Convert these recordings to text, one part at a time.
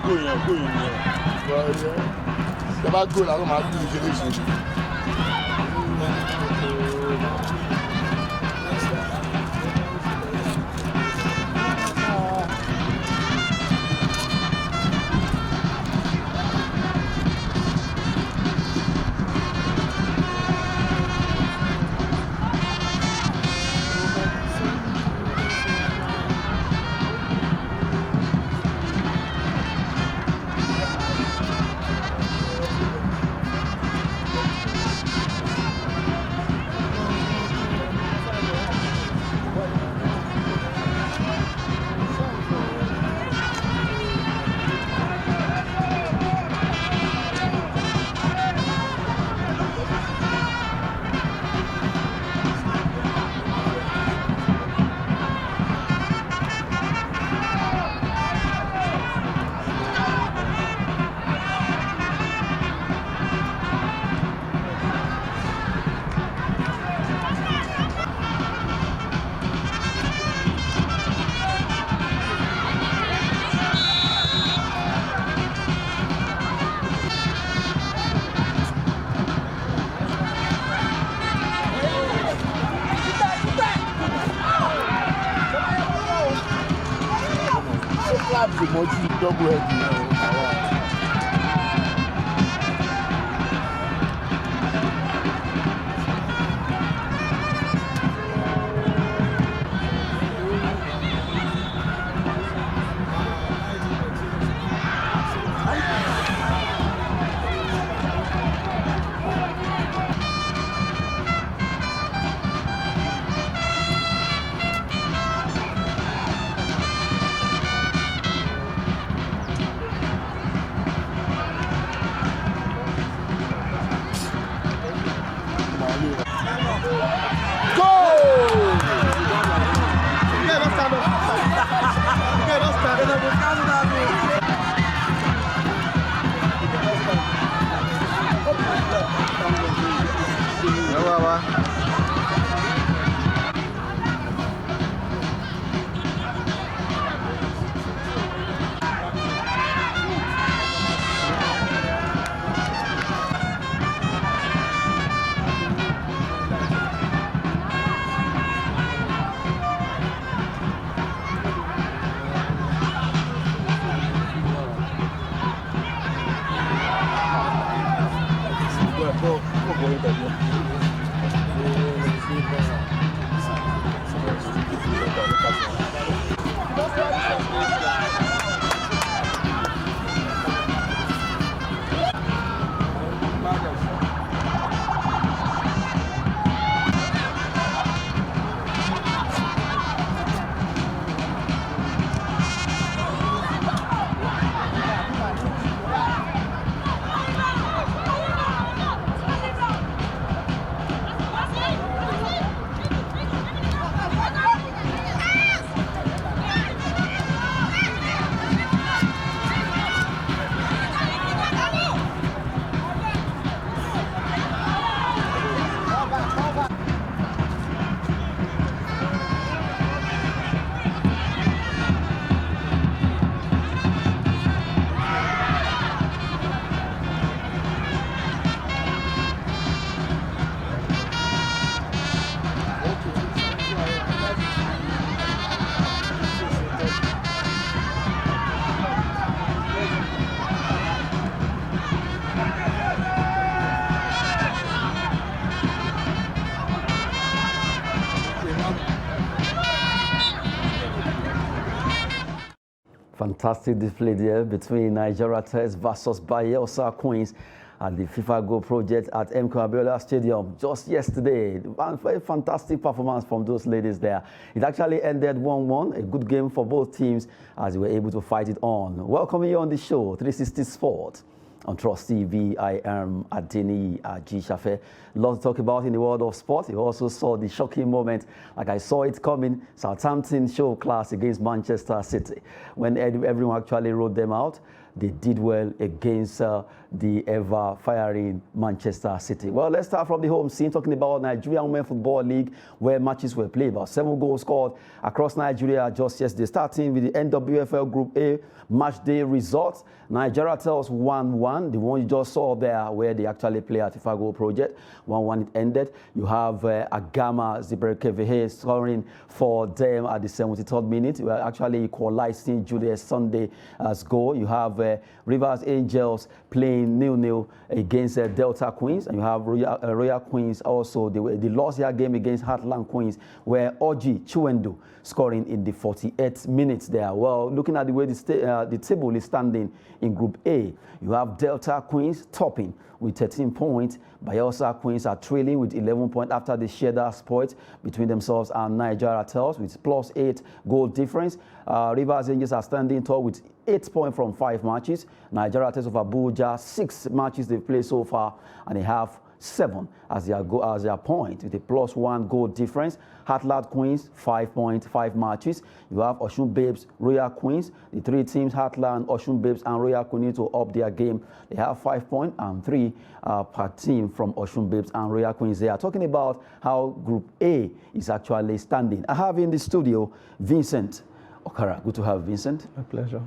go in. But yeah, the bad goal I don't have to do. The multi double head. Fantastic display there between Nigeria Test versus Bayelsa Queens at the FIFA Go project at M. Abiola Stadium just yesterday. One very fantastic performance from those ladies there. It actually ended 1-1, a good game for both teams as they were able to fight it on. Welcoming you on the show, 360 Sport. On Trust TV, I am Adeni Ajishafe. Lots to talk about in the world of sport. You also saw the shocking moment, like I saw it coming, Southampton show class against Manchester City. When everyone actually wrote them out, they did well against the ever-firing Manchester City. Well, let's start from the home scene, talking about Nigeria Women Football League, where matches were played. About 7 goals scored across Nigeria just yesterday. Starting with the NWFL Group A match day results. Nigeria tells 1-1, the one you just saw there, where they actually play at FIFA Goal Project. 1-1 it ended. You have Agama Ziberkevehe scoring for them at the 73rd minute. We are actually equalizing Julius Sunday as goal. You have Rivers Angels playing 0-0 against Delta Queens, and you have Royal Queens also. They lost their game against Heartland Queens, where Oji Chiwendu scoring in the 48th minute there. Well, looking at the way the table is standing in Group A, you have Delta Queens topping with 13 points. Bayelsa Queens are trailing with 11 points after they share that spot between themselves and Nigeria Tels with +8 goal difference. Rivers Angels are standing tall with 8 points from 5 matches. Nigeria Tels of Abuja, 6 matches they've played so far, and they have 7 as their point with a +1 goal difference. Heartland Queens, 5 points, 5 matches. You have Osun Babes, Royal Queens. The 3 teams, Heartland, Osun Babes, and Royal Queens, need to up their game. They have 5 points and 3 per team from Osun Babes and Royal Queens. They are talking about how Group A is actually standing. I have in the studio Vincent Okara. Good to have Vincent. My pleasure.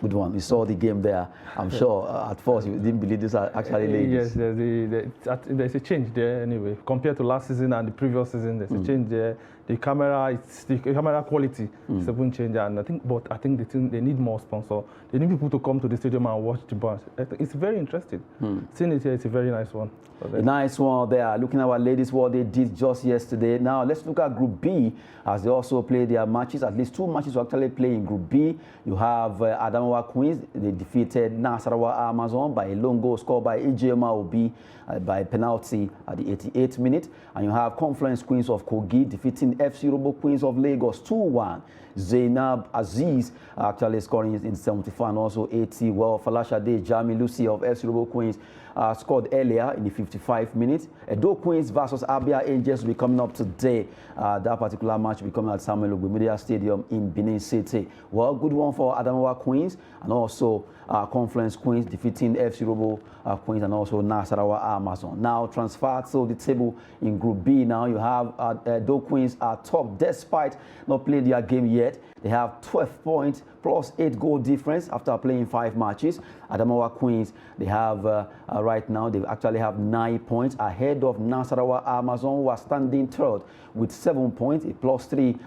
Good one. You saw the game there. I'm sure at first you didn't believe these are actually ladies. Yes, there's a change there anyway. Compared to last season and the previous season, there's a change there. The camera quality is a good change, and I think they need more sponsor. They need people to come to the stadium and watch the match. It's very interesting. Seeing it here, it's a very nice one. A nice one there. Looking at our ladies, what they did just yesterday. Now let's look at Group B as they also play their matches. At least 2 matches will actually play in Group B. You have Adamawa Queens. They defeated Nasarawa Amazon by a lone goal scored by Ejema Obi by penalty at the 88th minute. And you have Confluence Queens of Kogi defeating FC Robo Queens of Lagos 2-1. Zainab Aziz actually scoring in 74 and also 80. Well, Falasha Day, Jami Lucy of FC Robo Queens scored earlier in the 55th minute. Edo Queens versus Abia Angels will be coming up today. That particular match will be coming at Samuel Ogbemedia Stadium in Benin City. Well, good one for Adamawa Queens and also Confluence Queens defeating FC Robo Queens and also Nasarawa Amazon. Now transfer to the table in Group B. Now you have Edo Queens are top despite not playing their game yet. They have 12 points +8 goal difference after playing 5 matches. Adamawa Queens, they have right now, they actually have 9 points ahead of Nasarawa Amazon, who are standing third with 7 points, a +3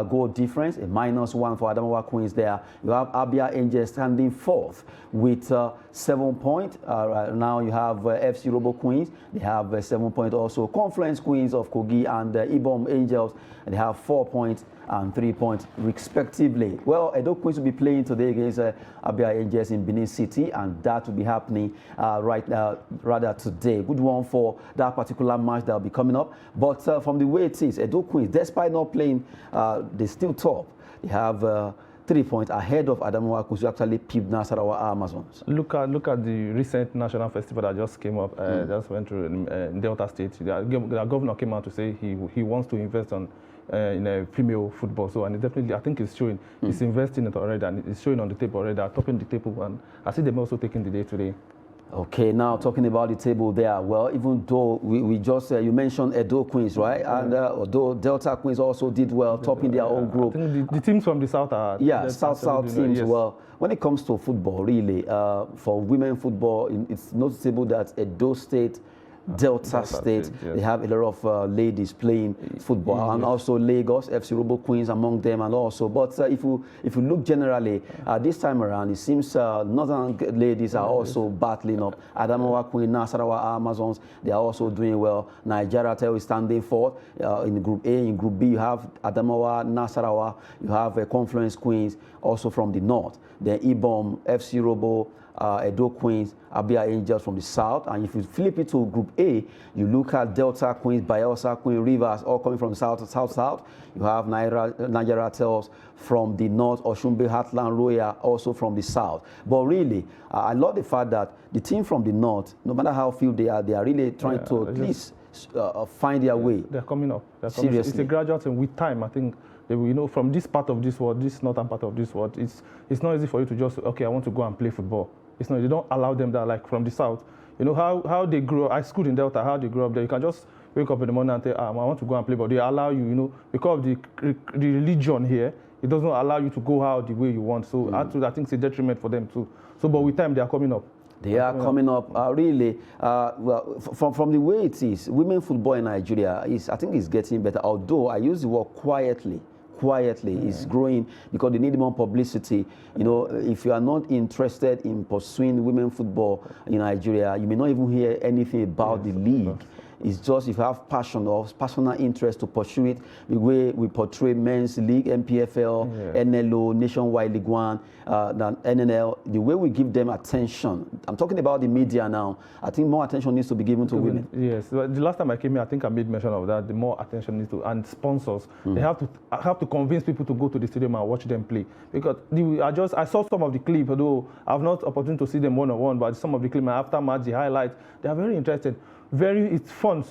goal difference, a -1 for Adamawa Queens there. You have Abia Angels standing fourth with 7 points. Now you have FC Robo Queens, they have 7 points also. Confluence Queens of Kogi and Ibom Angels, they have 4 points and 3 points respectively. Well, Edo Queens will be playing today against Abia Angels in Benin City, and that will be happening rather today. Good one for that particular match that will be coming up. But from the way it is, Edo Queens, despite not playing, they still top. They have 3 points ahead of Adamawa Queens, who actually peeped Nasarawa Amazons. Look at the recent national festival that just came up, just went through in Delta State. The governor came out to say he wants to invest in a female football. So, and it definitely, I think it's showing. It's investing it already, and it's showing on the table already. They're topping the table, and I see them also taking the day today. Okay, now talking about the table there. Well, even though we just you mentioned Edo Queens, right? And although Delta Queens also did well, topping their own group. I think the teams from the south are South teams. Yes. Well, when it comes to football, really, for women football, it's noticeable that Edo State, Delta State, yes, they have a lot of ladies playing football, and also Lagos, FC Robo Queens among them, and also. But if you look generally, this time around, it seems northern ladies are also battling up. Adamawa Queen, Nasarawa Amazons, they are also doing well. Nigeria Tel is standing fourth in Group A. In Group B, you have Adamawa, Nasarawa, you have Confluence Queens, also from the north. Then Ibom, FC Robo, Edo Queens, Abia Angels from the south. And if you flip it to Group A, you look at Delta Queens, Bayelsa Queen, Rivers, all coming from south to south. You have Nigeria Tels from the north, Oshunbe, Heartland, Royal, also from the south. But really, I love the fact that the team from the north, no matter how few they are really trying to at least find their way. They're coming up. Seriously. It's a gradual thing. With time, I think, from this part of this world, this northern part of this world, it's not easy for you to just, okay, I want to go and play football. It's not. They don't allow them that, like from the south. You know how they grow. I schooled in Delta. How they grow up there. You can just wake up in the morning and say, I want to go and play, but they allow you. You know, because of the religion here, it doesn't allow you to go out the way you want. So actually, I think it's a detriment for them too. So, but with time, they are coming up. They are coming up. Really, well, from the way it is, women football in Nigeria I think it's getting better. Although I use the word quietly is growing because they need more publicity. You know, if you are not interested in pursuing women football in Nigeria, you may not even hear anything about the league. It's just if you have passion or personal interest to pursue it, the way we portray men's league, NPFL, NLO, Nationwide League One, NNL, the way we give them attention. I'm talking about the media now. I think more attention needs to be given to women. Yes, the last time I came here, I think I made mention of that. The more attention needs to, and sponsors, they have to convince people to go to the stadium and watch them play. Because I saw some of the clips, although I've not opportunity to see them one-on-one, but some of the clips after match, the highlights, they are very interested. It's fun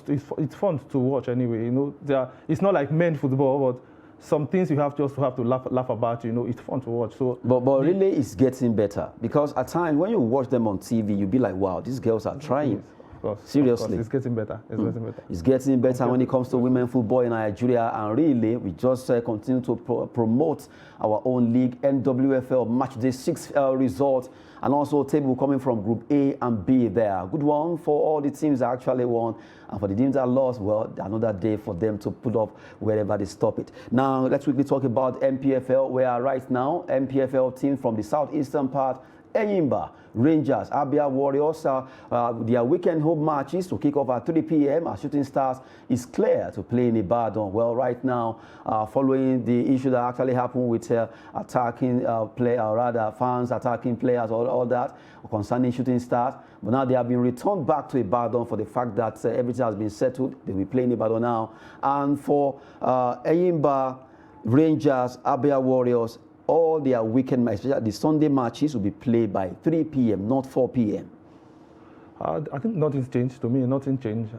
to watch anyway. You know, it's not like men's football, but some things you have to laugh about. You know, it's fun to watch. So, but really, it's getting better because at times when you watch them on TV, you'll be like, wow, these girls are trying. Yes, of course, seriously, of course. It's getting better. It's getting better. It's getting better when it comes to women football in Nigeria, and really, we just continue to promote our own league, NWFL Matchday 6 result. And also table coming from Group A and B there. Good one for all the teams that actually won. And for the teams that lost, well, another day for them to put up wherever they stop it. Now, let's quickly talk about NPFL, where right now, NPFL team from the southeastern part, Enyimba, Rangers, Abia Warriors, their weekend home matches to kick off at 3 p.m. as Shooting Stars is clear to play in Ibadan. Well, right now, following the issue that actually happened with attacking fans attacking players, all that concerning Shooting Stars, but now they have been returned back to Ibadan for the fact that everything has been settled. They will play in Ibadan now. And for Enyimba, Rangers, Abia Warriors, all their weekend matches, especially the Sunday matches, will be played by 3 p.m., not 4 p.m. I think nothing's changed. To me, nothing changed.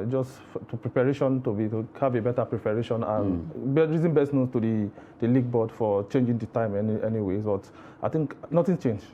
Just to preparation, to have a better preparation, and reason best known to the league board for changing the time anyways. But I think nothing's changed.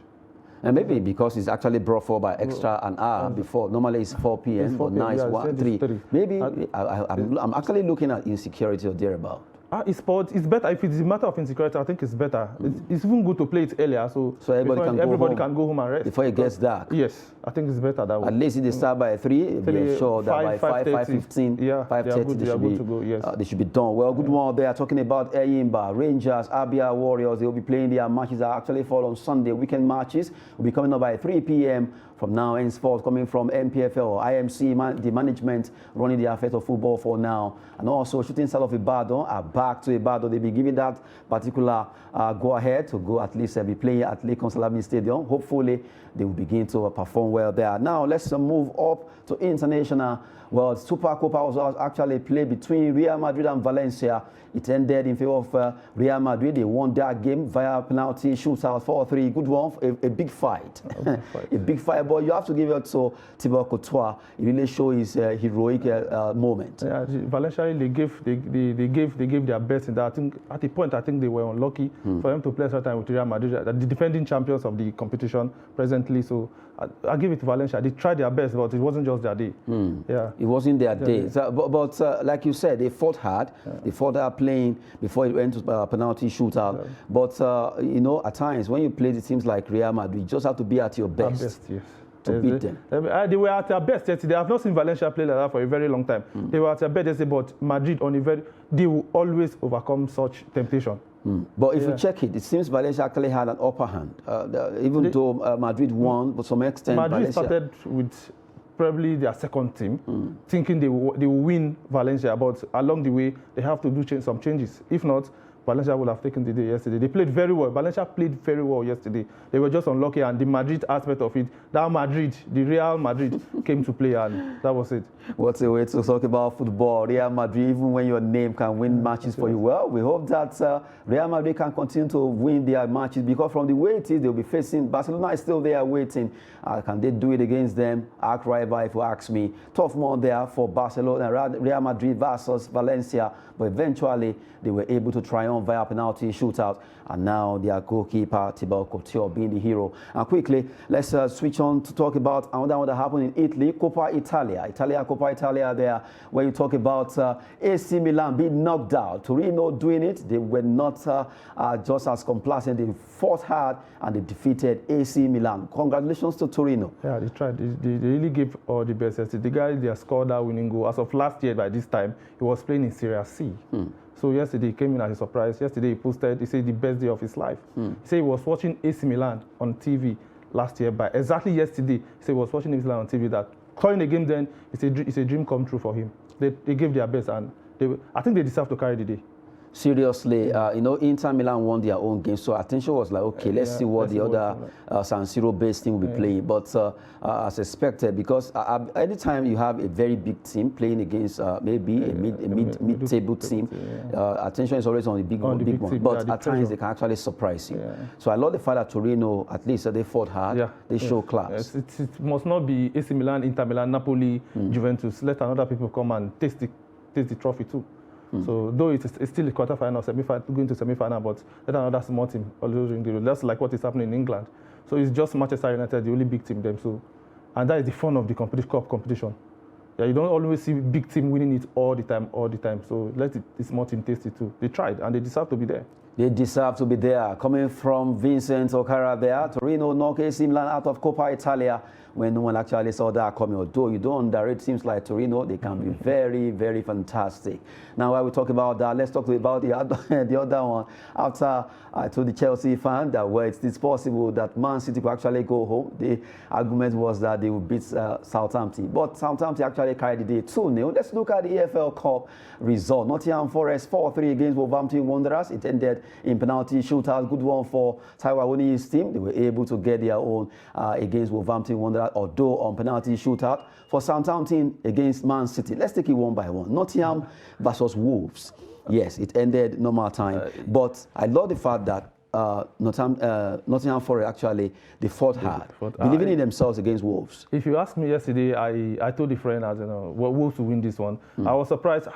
And maybe because it's actually brought forward by extra an hour before. Normally it's 4 p.m., but now it's 3. Maybe I'm actually looking at insecurity or thereabout. It's better. If it's a matter of insecurity, I think it's better. It's even good to play it earlier, so everybody can go home and rest. Before it gets dark. Yes, I think it's better that way. At least if they start by 3, they're sure that by 5:15, 5:30 they should be done. Well, good one. They are talking about Enyimba, Rangers, Abia Warriors. They will be playing their matches that actually fall on Sunday. Weekend matches will be coming up by 3 p.m. from now henceforth, coming from NPFL, IMC, the management running the affairs of football for now. And also, Shooting Stars of Ibadan are back to Ibadan. They'll be giving that particular go-ahead to go at least be playing at Lake Consalami Stadium. Hopefully, they will begin to perform well there. Now, let's move up to international. Well, Super Copa was actually played between Real Madrid and Valencia. It ended in favor of Real Madrid. They won that game via penalty shootout 4-3. Good one, a big fight. A big fight, but you have to give it to Thibaut Courtois. It really shows his heroic moment. Yeah, Valencia, they gave their best in that. I think at the point, I think they were unlucky for them to play such time with Real Madrid, the defending champions of the competition presently. So I give it to Valencia. They tried their best, but it wasn't just their day. Yeah, it wasn't their day. So, but like you said, they fought hard. They fought hard playing before it went to penalty shootout. But you know, at times when you play the teams like Real Madrid, you just have to be at your best. Yes. To beat them. They were at their best yesterday. I have not seen Valencia play like that for a very long time. They were at their best yesterday, but Madrid they will always overcome such temptation. But if you check it, it seems Valencia actually had an upper hand. Even though Madrid won, but to some extent, Madrid started with probably their second team, thinking they will win Valencia, but along the way, they have to do some changes. If not, Valencia would have taken the day yesterday. They played very well. Valencia played very well yesterday. They were just unlucky, and the Madrid aspect of it, the Real Madrid came to play, and that was it. What a way to talk about football. Real Madrid, even when your name can win matches for you. Well, we hope that Real Madrid can continue to win their matches, because from the way it is, they'll be facing Barcelona is still there waiting. Can they do it against them? Arch rival, if you ask me. Tough one there for Barcelona, Real Madrid versus Valencia, but eventually they were able to triumph on via penalty shootout, and now their goalkeeper Thibaut Courtois being the hero. And quickly, let's switch on to talk about another one that happened in Italy, Coppa Italia there, where you talk about AC Milan being knocked out. Torino doing it. They were not just as complacent. They fought hard and they defeated AC Milan. Congratulations to Torino. Yeah, they tried. They really gave all the best. The guy they scored that winning goal. As of last year, by this time, he was playing in Serie C. So yesterday he came in as a surprise. Yesterday he posted, he said the best day of his life. He said he was watching AC Milan on TV last year, but exactly yesterday, he said he was watching AC Milan on TV. That calling the game then, it's a dream come true for him. They gave their best, and I think they deserve to carry the day. Seriously, you know, Inter Milan won their own game, so attention was like, okay, let's see what the other San Siro-based team will be playing. But as expected, because anytime you have a very big team playing against maybe a mid-table team, attention is always on the big one. Team, but at times they can actually surprise you. So I love the fact that Torino, at least they fought hard, they show class. Yes, it must not be AC Milan, Inter Milan, Napoli, Juventus. Let another people come and taste the trophy too. So though it's still a quarterfinal, going to semi-final, but let another small team always ring the road. That's like what is happening in England. So it's just Manchester United, the only big team them. So, and that is the fun of the cup competition. Yeah, you don't always see big team winning it all the time. So let the small team taste it too. They tried and they deserve to be there. They deserve to be there. Coming from Vincent Okara there, Torino knocked AC Milan out of Coppa Italia when no one actually saw that coming. Although you don't underrate teams like Torino, they can be very, very fantastic. Now, while we talk about that, let's talk about the other one. After I told the Chelsea fan that it's possible that Man City could actually go home, the argument was that they would beat Southampton. But Southampton actually carried the day 2-0. Let's look at the EFL Cup result. Nottingham Forest 4-3 against Wolverhampton Wanderers. It ended in penalty shootout. Good one for Taiwo Awoniyi's team. They were able to get their own against Wolverhampton Wanderers, although on penalty shootout. For Southampton against Man City, let's take it one by one. Nottingham versus Wolves. Yes, it ended normal time. But I love the fact that Nottingham Forest actually they fought hard, believing in themselves against Wolves. If you asked me yesterday, I told the friend, as you know, Wolves to win this one. I was surprised.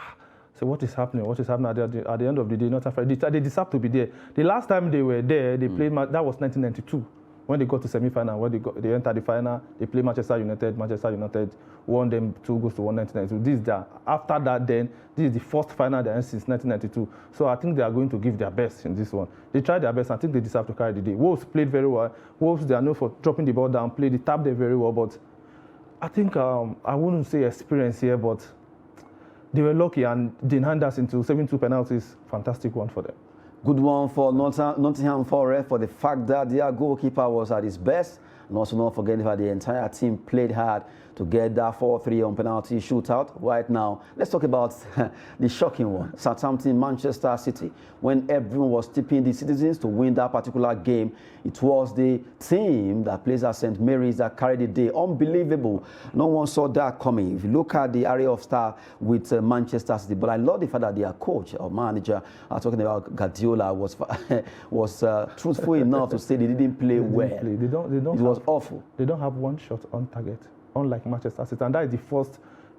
So what is happening? What is happening at the end of the day? They deserve to be there. The last time they were there, they played. That was 1992 when they got to semi-final. When they entered the final, they played Manchester United. Manchester United won them 2-1 in 1992. After that, then this is the first final they since 1992. So I think they are going to give their best in this one. They tried their best. I think they deserve to carry the day. Wolves played very well. Wolves, they are known for dropping the ball down, they tapped them very well. But I think I wouldn't say experience here, but they were lucky, and Dean Henderson to 72 penalties, fantastic one for them. Good one for Nottingham Forest for the fact that their goalkeeper was at his best. And also not forgetting that the entire team played hard to get that 4-3 on penalty shootout. Right now, let's talk about the shocking one. Southampton, Manchester City. When everyone was tipping the citizens to win that particular game, it was the team that plays at St. Mary's that carried the day. Unbelievable. No one saw that coming. If you look at the area of star with Manchester City, but I love the fact that their coach or manager, talking about Guardiola, was truthful enough to say they didn't play well. It was awful. They don't have one shot on target, unlike Manchester City, and that is the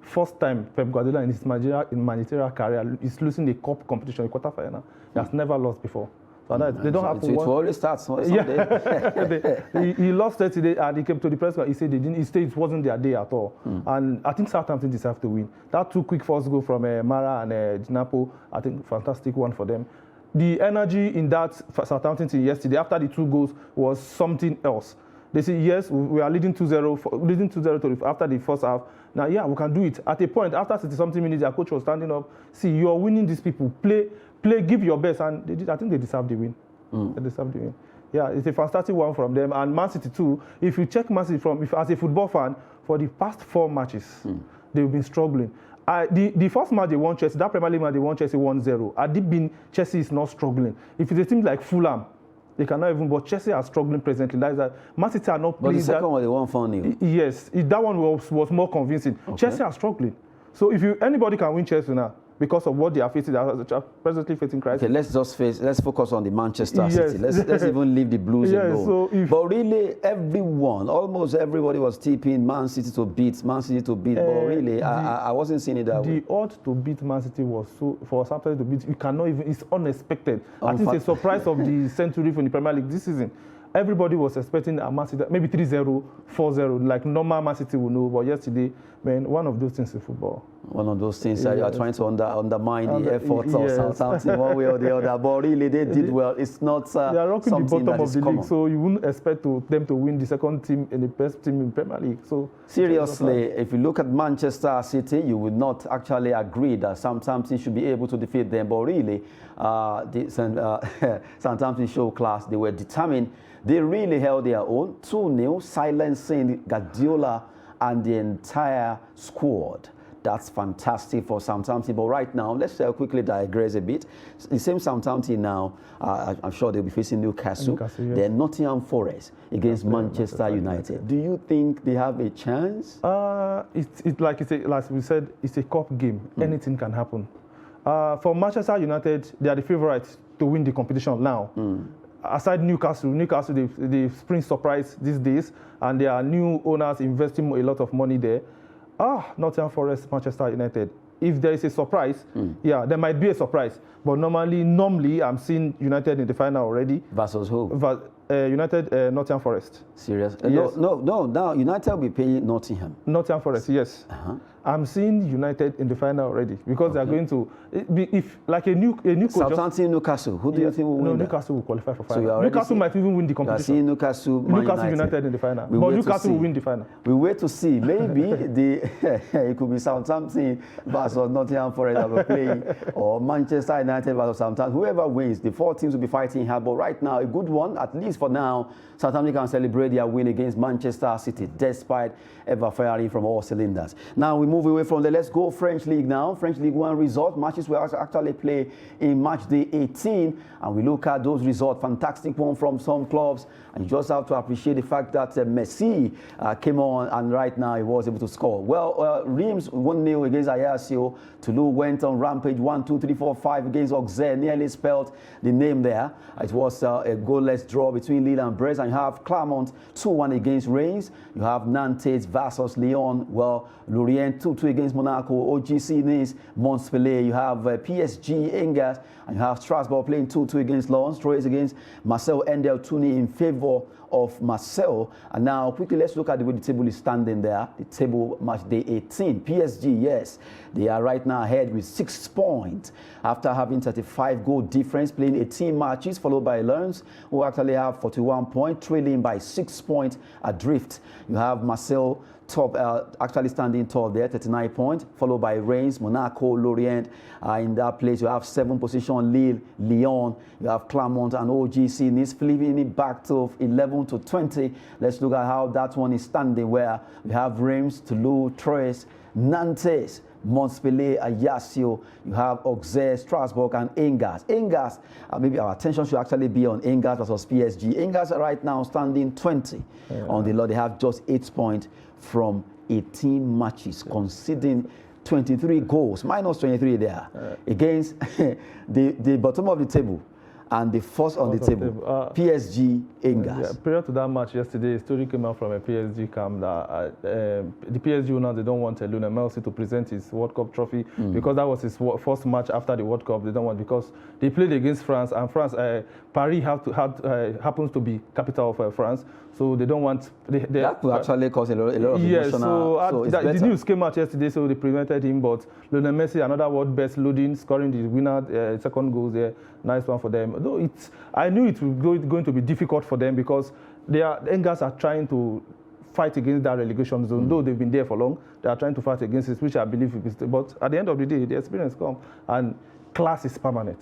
first time Pep Guardiola in his managerial career is losing a cup competition, a quarterfinal. He has never lost before. So they don't have it always starts someday. He lost yesterday, and he came to the press conference. He said it wasn't their day at all. And I think Southampton deserve to win. That 2 quick first goal from Mara and Dinapo, I think fantastic one for them. The energy in that Southampton team yesterday after the 2 goals was something else. They say, yes, we are leading 2-0 after the first half. Now, yeah, we can do it. At a point, after 60-something minutes, their coach was standing up. See, you are winning these people. Play, give your best. And they did. I think they deserve the win. They deserve the win. Yeah, it's a fantastic one from them. And Man City, too, if you check Man City as a football fan, for the past 4 matches, they've been struggling. The first match they won Chelsea, that Premier League match they won Chelsea 1-0. Had it been Chelsea is not struggling. If it's a team like Fulham, they cannot even, but Chelsea are struggling presently. That is that Man City are not playing. But the second one, they won 4-0. Yes, that one was more convincing. Okay. Chelsea are struggling. So if anybody can win Chelsea now, because of what they are facing. They are presently facing crisis. Okay, let's focus on the Manchester City. Let's even leave the Blues alone. So but really, almost everybody was tipping Man City to beat. But really, I wasn't seeing it that way. The odds to beat Man City was for Southampton to beat. You cannot even. It's unexpected. I think it's a surprise of the century from the Premier League this season. Everybody was expecting a Man City, maybe 3-0, 4-0, like normal Man City will know. But yesterday, man, one of those things in football. One of those things that you are trying to undermine the efforts of Southampton one way or the other. But really, they did well. It's not they are rocking the bottom of the league, so you wouldn't expect them to win the second team and the best team in Premier League. So seriously, if you look at Manchester City, you would not actually agree that Southampton should be able to defeat them. But really, Southampton show class. They were determined. They really held their own. 2-0, silencing Guardiola and the entire squad. That's fantastic for Southampton. But right now, let's quickly digress a bit. The same Southampton now, I'm sure they'll be facing Newcastle. Yes. They're Nottingham Forest against Manchester United. Do you think they have a chance? It's like we said, it's a cup game. Anything can happen. For Manchester United, they are the favourites to win the competition now. Aside Newcastle, they spring surprise these days, and there are new owners investing a lot of money there. Nottingham Forest, Manchester United. If there is a surprise, yeah, there might be a surprise. But normally, I'm seeing United in the final already. Versus who? United, Nottingham Forest. Serious? Yes. No. Now United will be paying Nottingham. Nottingham Forest, yes. I'm seeing United in the final already because they are going to, if like a new coach. Southampton, Newcastle. Who do you think will win? No, Newcastle will qualify for final. So Newcastle might even win the competition. You are seeing Newcastle United in the final. But Newcastle will win the final. We wait to see. Maybe it could be Southampton versus Nottingham Forest that will play, or Manchester United versus Southampton. Whoever wins, the 4 teams will be fighting hard. But right now, a good one, at least for now, Southampton can celebrate their win against Manchester City, despite ever firing from all cylinders. Now we move away from there. Let's go French League now. French League 1 result. Matches will actually play in match day 18. And we look at those results. Fantastic one from some clubs. And you just have to appreciate the fact that Messi came on, and right now he was able to score. Well, Reims 1-0 against Ajaccio. Toulouse went on rampage 1-2-3-4-5 against Auxerre. Nearly spelled the name there. It was a goalless draw between Lille and Brest. And you have Clermont 2-1 against Reims. You have Nantes versus Lyon. Well, Lorient 2-2 against Monaco. OGC Nice, Montpellier. You have PSG, Angers. And you have Strasbourg playing 2-2 against Lens. Troyes against Marseille Endel 2-0 in favor of Marseille. And now quickly let's look at the way the table is standing there. The table match day 18. PSG, yes, they are right now ahead with 6 points after having 35 goal difference, playing 18 matches, followed by Lens, who actually have 41 points, trailing by 6 points adrift. You have Marseille top, actually standing tall there, 39 points, followed by Reims, Monaco, Lorient. In that place, you have 7 position, Lille, Lyon. You have Clermont and OGC Nice, flipping it back to 11 to 20. Let's look at how that one is standing, where we have Reims, Toulouse, Troyes, Nantes, Montpellier, Ajaccio. You have Auxerre, Strasbourg, and Angers. Angers, maybe our attention should actually be on Angers versus PSG. Angers are right now standing 20 on the lot. They have just 8 points from 18 matches, conceding 23 goals, minus 23 there, against the bottom of the table and the first on the table, PSG, Angers. Prior to that match yesterday, a story came out from a PSG camp that the PSG owners, they don't want Lionel Messi to present his World Cup trophy because that was his first match after the World Cup. They don't want, because they played against France, and France, Paris happens to be capital of France, so they don't want. That could actually cause a lot of emotional. So the news came out yesterday, so they prevented him. But Lionel Messi, another world best, loading, scoring the winner, second goal there. Nice one for them. Though I knew it was going to be difficult for them because the Angers are trying to fight against that relegation zone. Though they've been there for long, they are trying to fight against it, which I believe is. But at the end of the day, the experience comes, and class is permanent.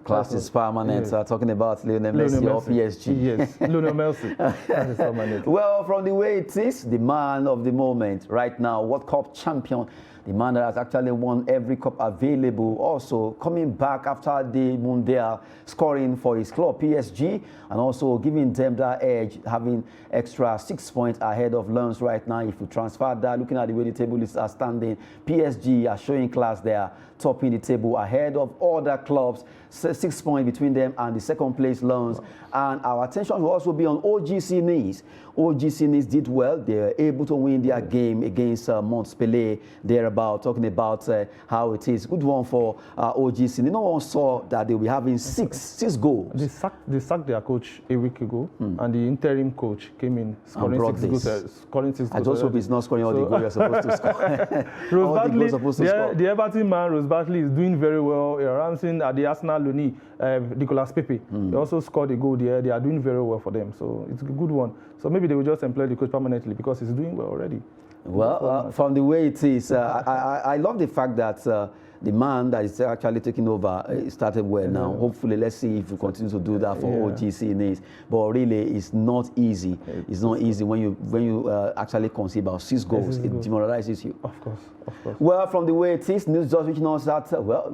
Class is permanent. Yes. Talking about Lionel Messi or PSG. Yes, Lionel Messi. That is permanent. Well, from the way it is, the man of the moment right now, World Cup champion the man that has actually won every cup available, also coming back after the Mundial, scoring for his club, PSG, and also giving them that edge, having extra 6 points ahead of Lens right now. If you transfer that, looking at the way the table is standing, PSG are showing class there, topping the table ahead of other clubs, 6 points between them and the second place Lens. And our attention will also be on OGC Nice. OGC Nice did well. They were able to win their game against Montpellier. Thereabout, talking about how it is. Good one for OGC. No one saw that they will be having six goals. They sacked their coach a week ago, and the interim coach came in scoring 6 goals. I just hope he's not scoring all the goals you're supposed to score. The Everton man, Rose Bartley, is doing very well. Ramsey at the Arsenal loanee, Nicolas Pepe, they also scored a goal there. They are doing very well for them, so it's a good one. So maybe they will just employ the coach permanently because he's doing well already. Well, from the way it is, I love the fact that the man that is actually taking over started well now. Hopefully, let's see if we continue to do that for OGC Nice. But really, it's not easy. It's not easy when you actually concede about 6 goals. It demoralizes you. Of course, of course. Well, from the way it is, news just reaching us that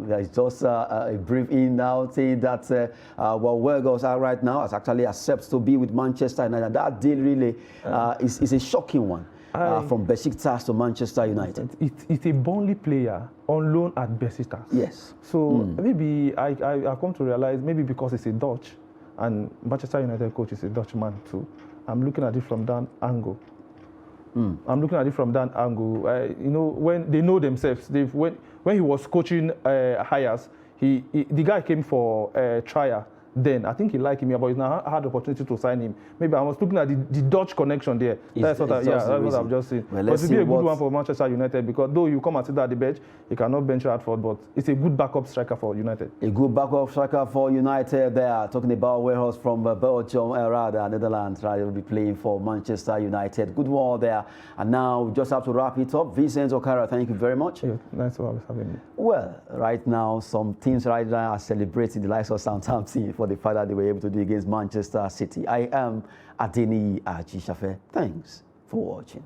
there's just a brief in now saying that where goes are right now has actually accepts to be with Manchester United. That deal really is a shocking one. From Besiktas to Manchester United. It's a Burnley player on loan at Besiktas. Yes. So maybe I've come to realize maybe because it's a Dutch and Manchester United coach is a Dutchman too. I'm looking at it from that angle. I'm looking at it from that angle. You know, when they know themselves, when he was coaching Hayes, the guy came for trial. Then I think he liked him, but he's now had the opportunity to sign him. Maybe I was looking at the Dutch connection there. That's what I've just seen. Well, but it'll be a good one for Manchester United because though you come and sit at the bench, you cannot bench Radford, but it's a good backup striker for United. A good backup striker for United there. Talking about warehouse from Belgium, Netherlands, right? Will be playing for Manchester United. Good one there. And now we just have to wrap it up. Vincent Okara, thank you very much. Yeah, nice to have me. Well, right now, some teams right now are celebrating the likes of Southampton for the fact that they were able to do against Manchester City. I am Adeni Ajishafe. Thanks for watching.